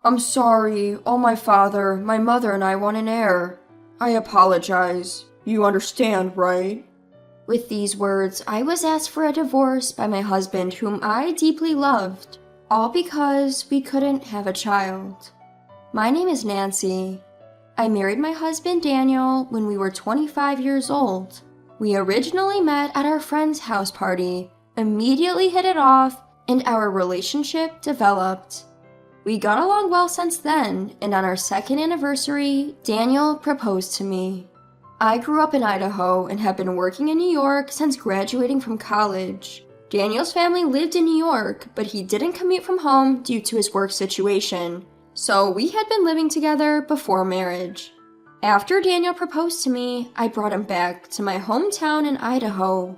I'm sorry. My father, my mother, and I want an heir. I apologize. You understand, right? With these words, I was asked for a divorce by my husband, whom I deeply loved, all because we couldn't have a child. My name is Nancy. I married my husband Daniel when we were 25 years old. We originally met at our friend's house party, immediately hit it off, and our relationship developed. We got along well since then, and on our second anniversary, Daniel proposed to me. I grew up in Idaho and have been working in New York since graduating from college. Daniel's family lived in New York, but he didn't commute from home due to his work situation, so we had been living together before marriage. After Daniel proposed to me, I brought him back to my hometown in Idaho.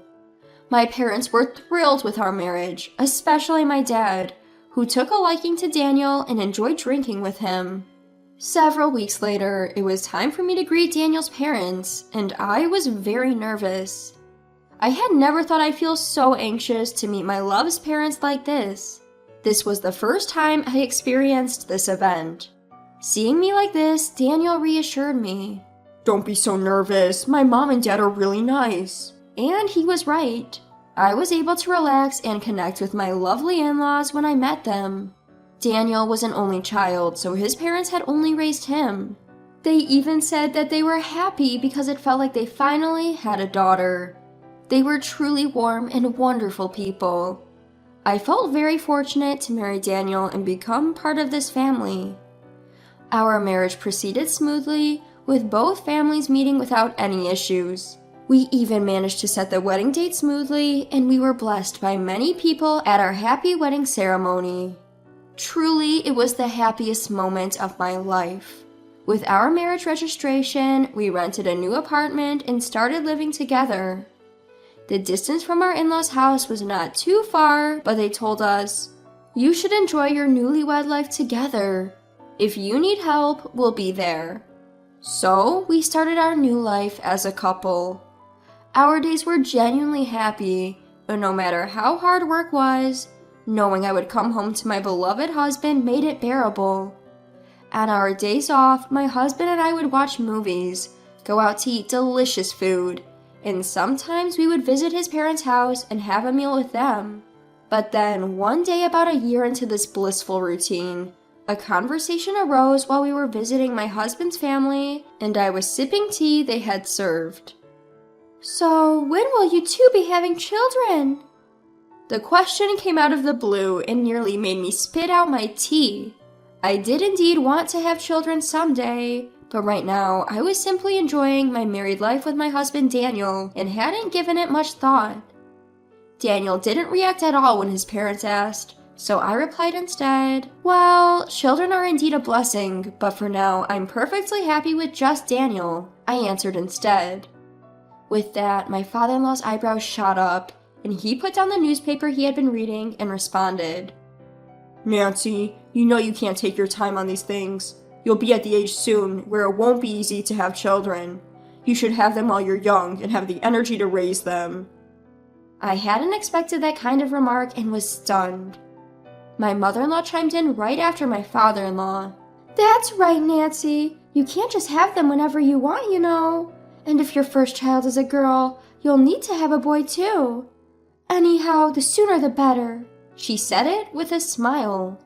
My parents were thrilled with our marriage, especially my dad, who took a liking to Daniel and enjoyed drinking with him. Several weeks later, it was time for me to greet Daniel's parents, and I was very nervous. I had never thought I'd feel so anxious to meet my love's parents like this. This was the first time I experienced this event. Seeing me like this, Daniel reassured me. Don't be so nervous, my mom and dad are really nice. And he was right. I was able to relax and connect with my lovely in-laws when I met them. Daniel was an only child, so his parents had only raised him. They even said that they were happy because it felt like they finally had a daughter. They were truly warm and wonderful people. I felt very fortunate to marry Daniel and become part of this family. Our marriage proceeded smoothly, with both families meeting without any issues. We even managed to set the wedding date smoothly, and we were blessed by many people at our happy wedding ceremony. Truly, it was the happiest moment of my life. With our marriage registration, we rented a new apartment and started living together. The distance from our in-laws' house was not too far, but they told us, "You should enjoy your newlywed life together. If you need help, we'll be there." So, we started our new life as a couple. Our days were genuinely happy, and no matter how hard work was, knowing I would come home to my beloved husband made it bearable. On our days off, my husband and I would watch movies, go out to eat delicious food, and sometimes we would visit his parents' house and have a meal with them. But then, one day about a year into this blissful routine, a conversation arose while we were visiting my husband's family, and I was sipping tea they had served. "So, when will you two be having children?" The question came out of the blue and nearly made me spit out my tea. I did indeed want to have children someday, but right now I was simply enjoying my married life with my husband Daniel and hadn't given it much thought. Daniel didn't react at all when his parents asked, so I replied instead, "Well, children are indeed a blessing, but for now I'm perfectly happy with just Daniel," I answered instead. With that, my father-in-law's eyebrows shot up, and he put down the newspaper he had been reading and responded, "Nancy, you know you can't take your time on these things. You'll be at the age soon where it won't be easy to have children. You should have them while you're young and have the energy to raise them." I hadn't expected that kind of remark and was stunned. My mother-in-law chimed in right after my father-in-law. "That's right, Nancy. You can't just have them whenever you want, you know. And if your first child is a girl, you'll need to have a boy too. Anyhow, the sooner the better." She said it with a smile.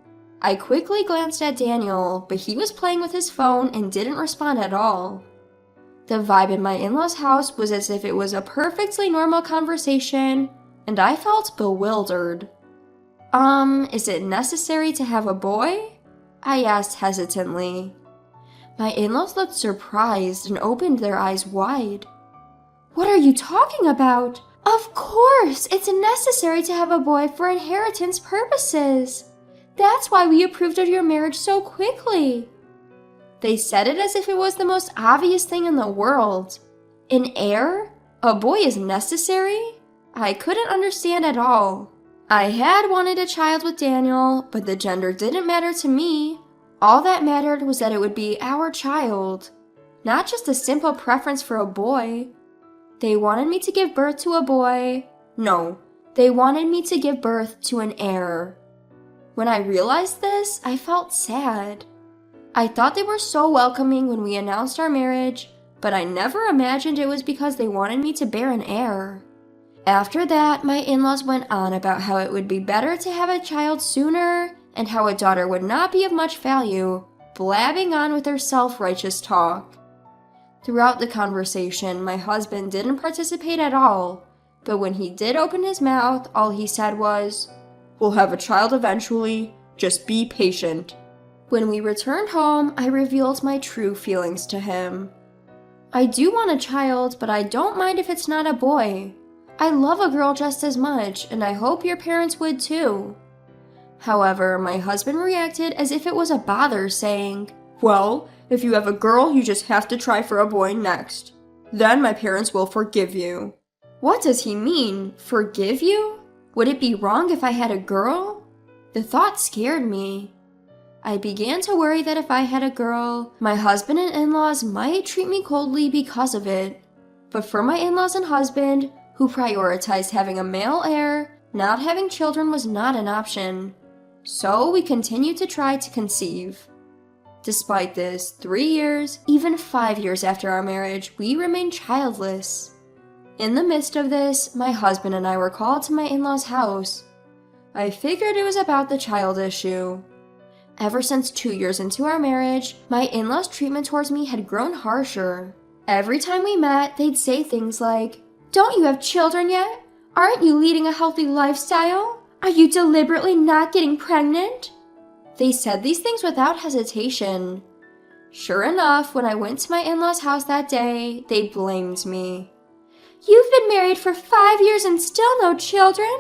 I quickly glanced at Daniel, but he was playing with his phone and didn't respond at all. The vibe in my in-laws' house was as if it was a perfectly normal conversation, and I felt bewildered. Is it necessary to have a boy?" I asked hesitantly. My in-laws looked surprised and opened their eyes wide. "What are you talking about? Of course, it's necessary to have a boy for inheritance purposes. That's why we approved of your marriage so quickly." They said it as if it was the most obvious thing in the world. An heir? A boy is necessary? I couldn't understand at all. I had wanted a child with Daniel, but the gender didn't matter to me. All that mattered was that it would be our child, not just a simple preference for a boy. They wanted me to give birth to a boy. No, they wanted me to give birth to an heir. When I realized this, I felt sad. I thought they were so welcoming when we announced our marriage, but I never imagined it was because they wanted me to bear an heir. After that, my in-laws went on about how it would be better to have a child sooner and how a daughter would not be of much value, blabbing on with their self-righteous talk. Throughout the conversation, my husband didn't participate at all, but when he did open his mouth, all he said was, "We'll have a child eventually, just be patient." When we returned home, I revealed my true feelings to him. I do want a child, but I don't mind if it's not a boy. I love a girl just as much, and I hope your parents would too. However, my husband reacted as if it was a bother, saying, "Well, if you have a girl, you just have to try for a boy next. Then my parents will forgive you." What does he mean, forgive you? Would it be wrong if I had a girl? The thought scared me. I began to worry that if I had a girl, my husband and in-laws might treat me coldly because of it. But for my in-laws and husband, who prioritized having a male heir, not having children was not an option. So we continued to try to conceive. Despite this, 3 years, even 5 years after our marriage, we remained childless. In the midst of this, my husband and I were called to my in-laws' house. I figured it was about the child issue. Ever since 2 years into our marriage, my in-laws' treatment towards me had grown harsher. Every time we met, they'd say things like, "Don't you have children yet? Aren't you leading a healthy lifestyle? Are you deliberately not getting pregnant?" They said these things without hesitation. Sure enough, when I went to my in-laws' house that day, they blamed me. "You've been married for 5 years and still no children?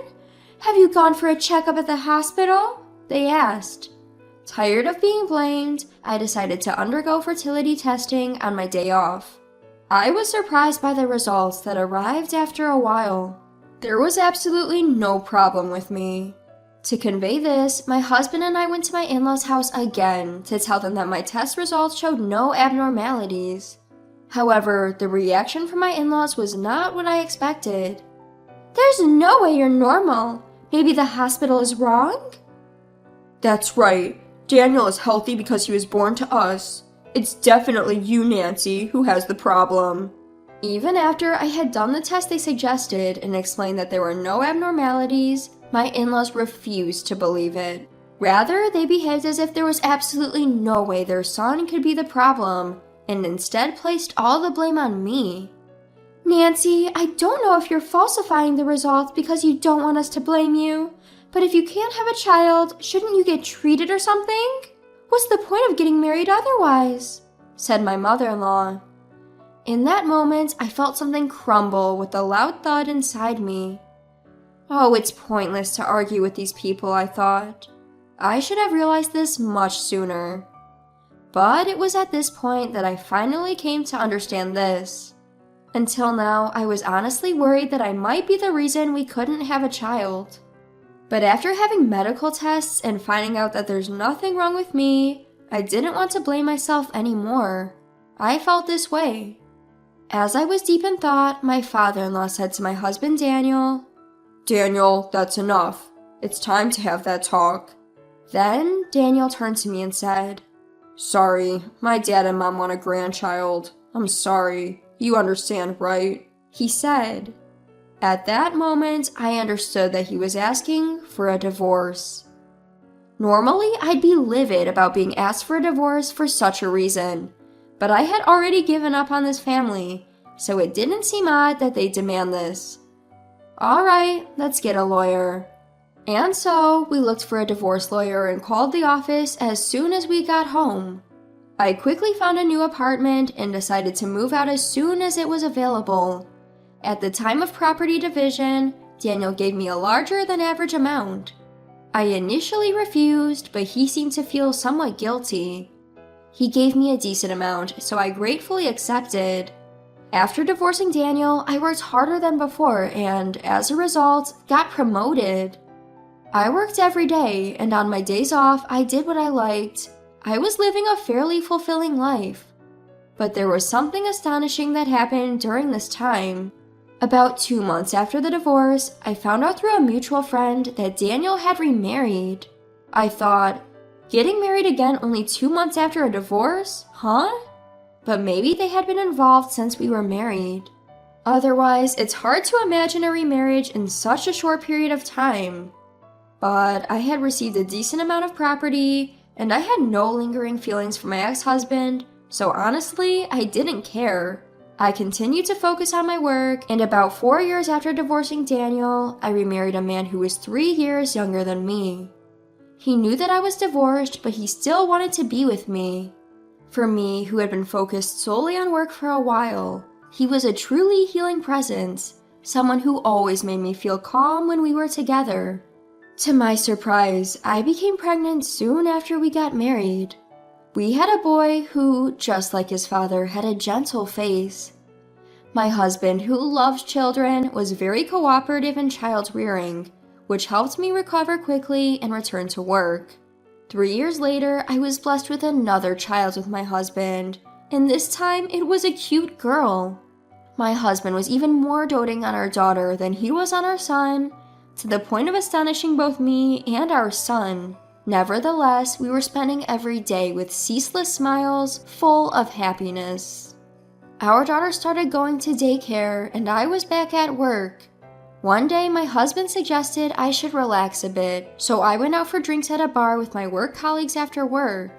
Have you gone for a checkup at the hospital?" they asked. Tired of being blamed, I decided to undergo fertility testing on my day off. I was surprised by the results that arrived after a while. There was absolutely no problem with me. To convey this, my husband and I went to my in-laws' house again to tell them that my test results showed no abnormalities. However, the reaction from my in-laws was not what I expected. "There's no way you're normal. Maybe the hospital is wrong?" "That's right. Daniel is healthy because he was born to us. It's definitely you, Nancy, who has the problem." Even after I had done the test they suggested and explained that there were no abnormalities, my in-laws refused to believe it. Rather, they behaved as if there was absolutely no way their son could be the problem, and instead placed all the blame on me. "Nancy, I don't know if you're falsifying the results because you don't want us to blame you, but if you can't have a child, shouldn't you get treated or something? What's the point of getting married otherwise?" said my mother-in-law. In that moment, I felt something crumble with a loud thud inside me. Oh, it's pointless to argue with these people, I thought. I should have realized this much sooner. But it was at this point that I finally came to understand this. Until now, I was honestly worried that I might be the reason we couldn't have a child. But after having medical tests and finding out that there's nothing wrong with me, I didn't want to blame myself anymore. I felt this way. As I was deep in thought, my father-in-law said to my husband Daniel, "Daniel, that's enough. It's time to have that talk." Then Daniel turned to me and said, "Sorry, my dad and mom want a grandchild. I'm sorry. You understand, right?" he said. At that moment, I understood that he was asking for a divorce. Normally, I'd be livid about being asked for a divorce for such a reason, but I had already given up on this family, so it didn't seem odd that they demand this. Alright, let's get a lawyer. And so, we looked for a divorce lawyer and called the office as soon as we got home. I quickly found a new apartment and decided to move out as soon as it was available. At the time of property division, Daniel gave me a larger than average amount. I initially refused, but he seemed to feel somewhat guilty. He gave me a decent amount, so I gratefully accepted. After divorcing Daniel, I worked harder than before and, as a result, got promoted. I worked every day, and on my days off, I did what I liked. I was living a fairly fulfilling life. But there was something astonishing that happened during this time. About 2 months after the divorce, I found out through a mutual friend that Daniel had remarried. I thought, getting married again only 2 months after a divorce? Huh? But maybe they had been involved since we were married. Otherwise, it's hard to imagine a remarriage in such a short period of time. But I had received a decent amount of property, and I had no lingering feelings for my ex-husband, so honestly, I didn't care. I continued to focus on my work, and about 4 years after divorcing Daniel, I remarried a man who was 3 years younger than me. He knew that I was divorced, but he still wanted to be with me. For me, who had been focused solely on work for a while, he was a truly healing presence, someone who always made me feel calm when we were together. To my surprise, I became pregnant soon after we got married. We had a boy who, just like his father, had a gentle face. My husband, who loves children, was very cooperative in child rearing, which helped me recover quickly and return to work. 3 years later, I was blessed with another child with my husband, and this time it was a cute girl. My husband was even more doting on our daughter than he was on our son, to the point of astonishing both me and our son. Nevertheless, we were spending every day with ceaseless smiles, full of happiness. Our daughter started going to daycare, and I was back at work. One day, my husband suggested I should relax a bit, so I went out for drinks at a bar with my work colleagues after work.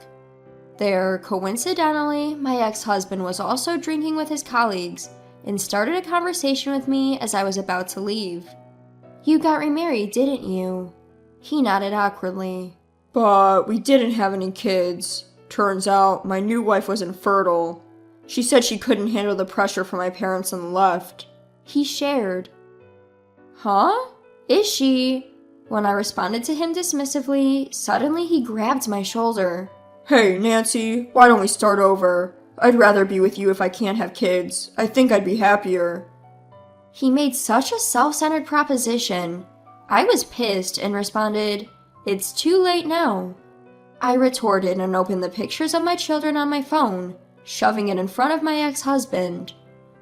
There, coincidentally, my ex-husband was also drinking with his colleagues and started a conversation with me as I was about to leave. "You got remarried, didn't you?" He nodded awkwardly. "But we didn't have any kids. Turns out my new wife was infertile. She said she couldn't handle the pressure from my parents and left," he shared. "Huh? Is she?" When I responded to him dismissively, suddenly he grabbed my shoulder. "Hey, Nancy, why don't we start over? I'd rather be with you if I can't have kids. I think I'd be happier." He made such a self-centered proposition. I was pissed and responded, "It's too late now." I retorted and opened the pictures of my children on my phone, shoving it in front of my ex-husband.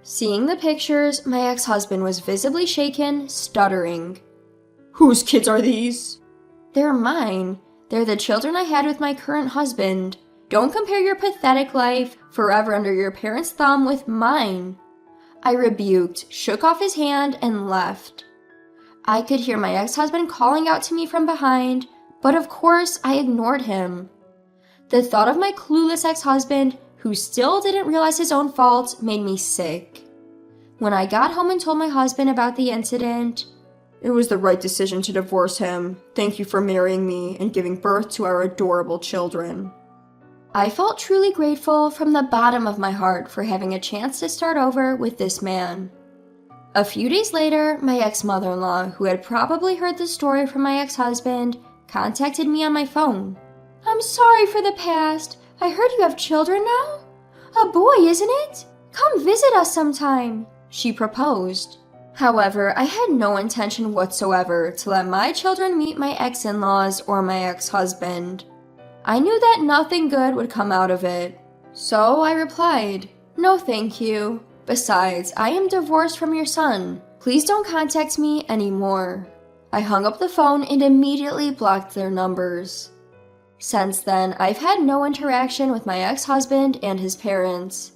Seeing the pictures, my ex-husband was visibly shaken, stuttering. "Whose kids are these?" "They're mine. They're the children I had with my current husband. Don't compare your pathetic life, forever under your parents' thumb, with mine." I rebuked, shook off his hand, and left. I could hear my ex-husband calling out to me from behind, but of course I ignored him. The thought of my clueless ex-husband, who still didn't realize his own fault, made me sick. When I got home and told my husband about the incident, "It was the right decision to divorce him. Thank you for marrying me and giving birth to our adorable children." I felt truly grateful from the bottom of my heart for having a chance to start over with this man. A few days later, my ex-mother-in-law, who had probably heard the story from my ex-husband, contacted me on my phone. "I'm sorry for the past. I heard you have children now? A boy, isn't it? Come visit us sometime," she proposed. However, I had no intention whatsoever to let my children meet my ex-in-laws or my ex-husband. I knew that nothing good would come out of it. So I replied, "No thank you. Besides, I am divorced from your son. Please don't contact me anymore." I hung up the phone and immediately blocked their numbers. Since then, I've had no interaction with my ex-husband and his parents.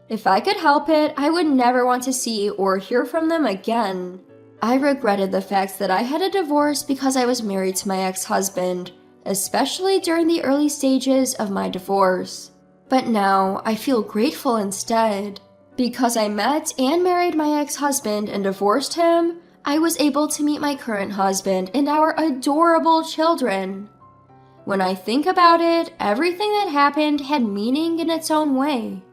If I could help it, I would never want to see or hear from them again. I regretted the fact that I had a divorce because I was married to my ex-husband, especially during the early stages of my divorce. But now, I feel grateful instead. Because I met and married my ex-husband and divorced him, I was able to meet my current husband and our adorable children. When I think about it, everything that happened had meaning in its own way.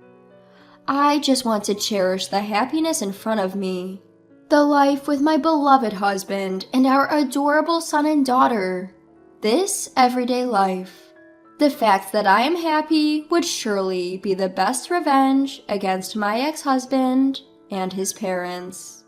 I just want to cherish the happiness in front of me. The life with my beloved husband and our adorable son and daughter. This everyday life. The fact that I am happy would surely be the best revenge against my ex-husband and his parents.